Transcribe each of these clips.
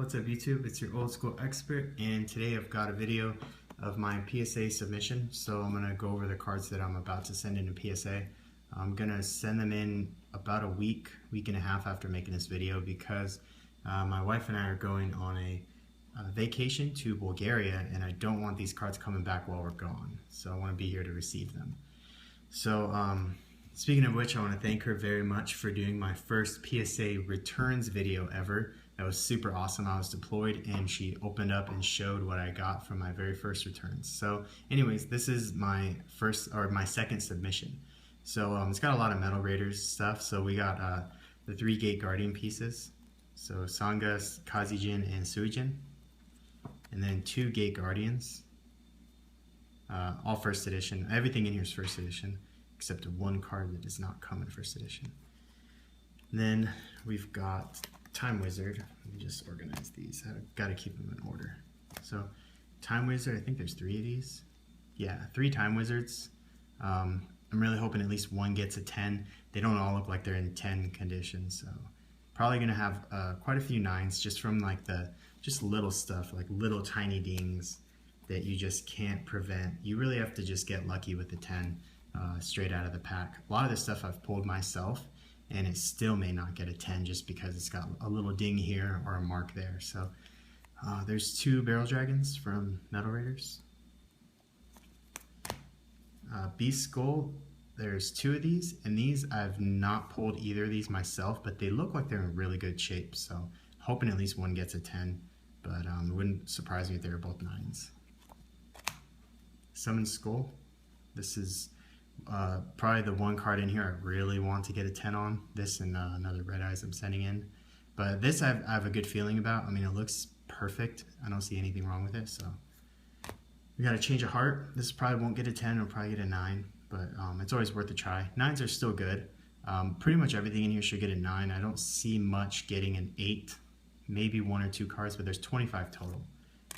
What's up YouTube? It's your old school expert, and today I've got a video of my PSA submission. So I'm going to go over the cards that I'm about to send into PSA. I'm going to send them in about a week and a half after making this video because my wife and I are going on a vacation to Bulgaria, and I don't want these cards coming back while we're gone. So I want to be here to receive them. So speaking of which, I want to thank her very much for doing my first PSA returns video ever. That was super awesome. I was deployed and she opened up and showed what I got from my very first returns. So anyways, this is my second submission. So it's got a lot of Metal Raiders stuff. So we got the 3-gate Guardian pieces. So Sanga, Kazijin, and Suijin. And then 2-gate Guardians. All first edition. Everything in here is first edition, except one card that does not come in first edition. And then we've got Time Wizard. Let me just organize these. I've got to keep them in order. So Time Wizard, I think there's 3 of these. Yeah, 3 Time Wizards. I'm really hoping at least one gets a 10. They don't all look like they're in 10 condition, so probably gonna have quite a few 9s just from like just little stuff, like little tiny dings that you just can't prevent. You really have to just get lucky with the 10 straight out of the pack. A lot of this stuff I've pulled myself, and it still may not get a 10 just because it's got a little ding here or a mark there. So there's 2 Barrel Dragons from Metal Raiders. Beast Skull, there's 2 of these, and these I've not pulled either of these myself, but they look like they're in really good shape, so hoping at least one gets a 10, but it wouldn't surprise me if they were both 9s. Summon Skull, this is probably the one card in here I really want to get a 10 on. This and another Red Eyes I'm sending in. But this I have a good feeling about. I mean, it looks perfect. I don't see anything wrong with it. So we got a Change of Heart. This probably won't get a 10. It'll probably get a 9. But it's always worth a try. 9s are still good. Pretty much everything in here should get a 9. I don't see much getting an 8. Maybe 1 or 2 cards, but there's 25 total.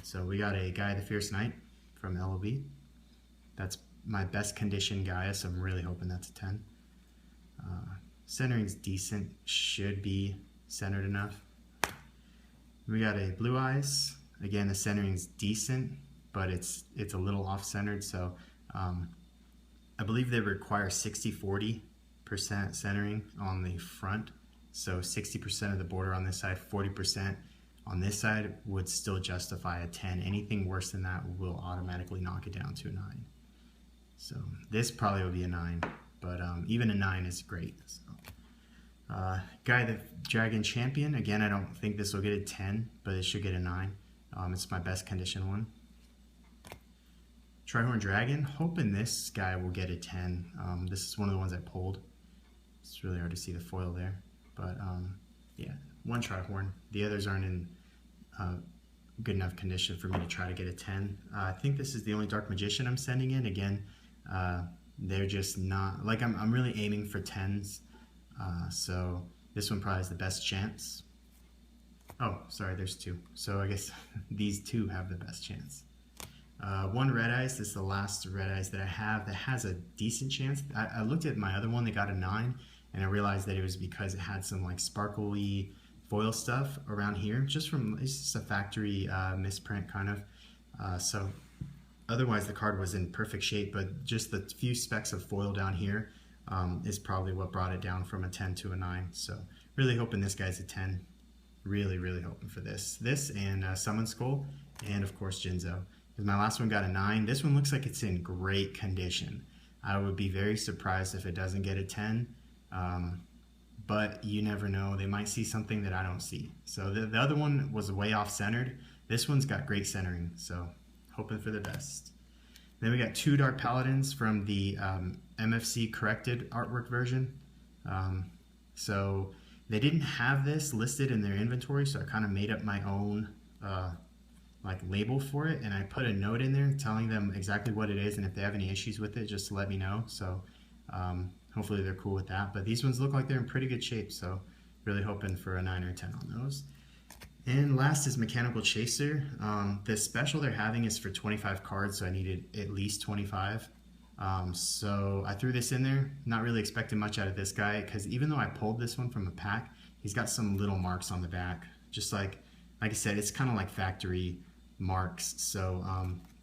So we got a Gaia the Fierce Knight from LOB. That's my best condition Gaia, so I'm really hoping that's a 10. Centering's decent, should be centered enough. We got a Blue Eyes. Again, the centering's decent, but it's a little off-centered, so I believe they require 60-40% centering on the front. So 60% of the border on this side, 40% on this side would still justify a 10. Anything worse than that will automatically knock it down to a 9. So this probably will be a 9, but even a 9 is great. So, Guy the Dragon Champion, again, I don't think this will get a 10, but it should get a 9. It's my best condition one. Trihorn Dragon, hoping this guy will get a 10. This is one of the ones I pulled. It's really hard to see the foil there, but yeah, 1 Trihorn. The others aren't in good enough condition for me to try to get a 10. I think this is the only Dark Magician I'm sending in. Again, they're just not, like I'm really aiming for 10s, so this one probably has the best chance. Oh, sorry, there's 2. So I guess these 2 have the best chance. 1 Red Eyes, this is the last Red Eyes that I have that has a decent chance. I looked at my other one that got a 9, and I realized that it was because it had some like sparkly foil stuff around here, it's just a factory misprint kind of. So otherwise the card was in perfect shape, but just the few specks of foil down here is probably what brought it down from a 10 to a 9. So really hoping this guy's a 10. Really hoping for this and Summon Skull, and of course Jinzo. Because my last one got a 9. This one looks like it's in great condition. I would be very surprised if it doesn't get a 10. But you never know. They might see something that I don't see. So the other one was way off centered. This one's got great centering, so hoping for the best. Then we got 2 Dark Paladins from the MFC corrected artwork version. So they didn't have this listed in their inventory, so I kind of made up my own like label for it, and I put a note in there telling them exactly what it is, and if they have any issues with it, just to let me know. So hopefully they're cool with that. But these ones look like they're in pretty good shape, so really hoping for a 9 or a 10 on those. And last is Mechanical Chaser. The special they're having is for 25 cards, so I needed at least 25. So I threw this in there, not really expecting much out of this guy, because even though I pulled this one from a pack, he's got some little marks on the back, just like like I said, it's kind of like factory marks. So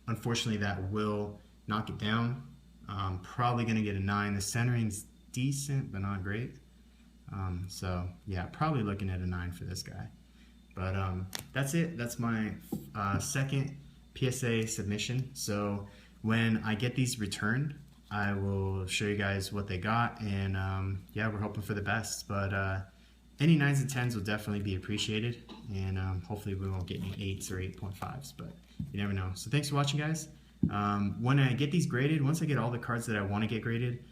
unfortunately, that will knock it down. Probably going to get a 9. The centering's decent, but not great. So yeah, probably looking at a 9 for this guy. But that's it. That's my second PSA submission. So when I get these returned, I will show you guys what they got, and yeah, we're hoping for the best. But any 9s and 10s will definitely be appreciated, and hopefully we won't get any 8s or 8.5s, but you never know. So thanks for watching, guys. When I get these graded, once I get all the cards that I want to get graded,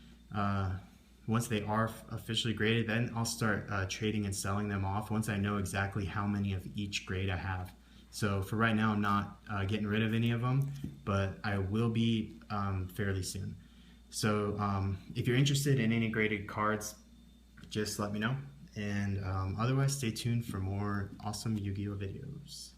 once they are officially graded, then I'll start trading and selling them off once I know exactly how many of each grade I have. So for right now, I'm not getting rid of any of them, but I will be fairly soon. So if you're interested in any graded cards, just let me know. And otherwise, stay tuned for more awesome Yu-Gi-Oh videos.